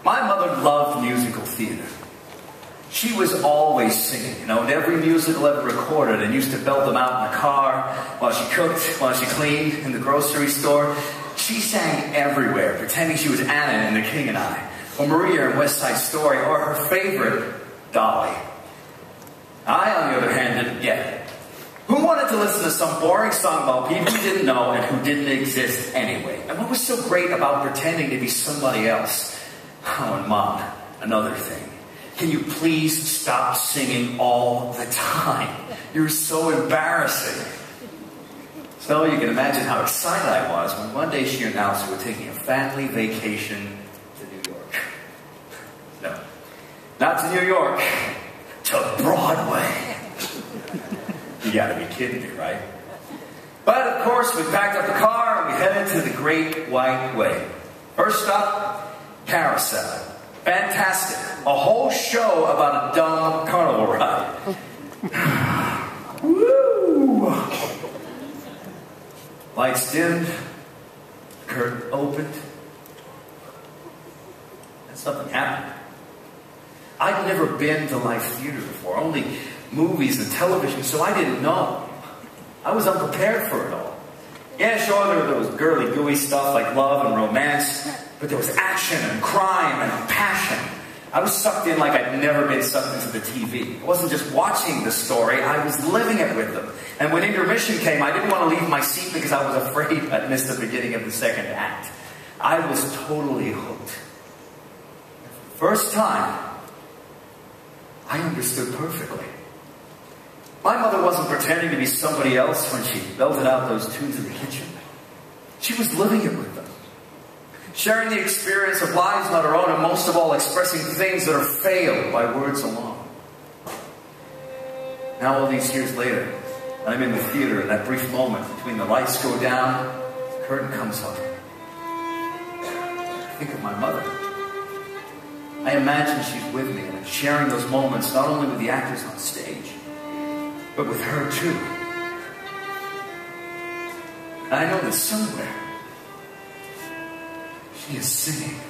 My mother loved musical theater. She was always singing, you know, in every musical ever recorded, and used to belt them out in the car, while she cooked, while she cleaned, in the grocery store. She sang everywhere, pretending she was Anna in The King and I, or Maria in West Side Story, or her favorite, Dolly. I, on the other hand, didn't get it. Who wanted to listen to some boring song about people who didn't know and who didn't exist anyway? And what was so great about pretending to be somebody else? Oh, and Mom, another thing. Can you please stop singing all the time? You're so embarrassing. So you can imagine how excited I was when one day she announced we were taking a family vacation to New York. No, not to New York, to Broadway. You gotta be kidding me, right? But of course, we packed up the car and we headed to the Great White Way. First stop, Carousel. Fantastic. A whole show about a dumb carnival ride. Woo! Lights dimmed, curtain opened, and something happened. I'd never been to live theater before, only movies and television, so I didn't know. I was unprepared for it all. Yeah, sure, there was girly, gooey stuff like love and romance, but there was action and crime and passion. I was sucked in like I'd never been sucked into the TV. I wasn't just watching the story, I was living it with them. And when intermission came, I didn't want to leave my seat because I was afraid I'd miss the beginning of the second act. I was totally hooked. For the first time, I understood perfectly. My mother wasn't pretending to be somebody else when she belted out those tunes in the kitchen. She was living it with them. Sharing the experience of lives not her own, and most of all expressing things that are failed by words alone. Now all these years later, I'm in the theater in that brief moment between the lights go down, the curtain comes up. I think of my mother. I imagine she's with me and I'm sharing those moments not only with the actors on stage, but with her too. And I know that somewhere she is singing.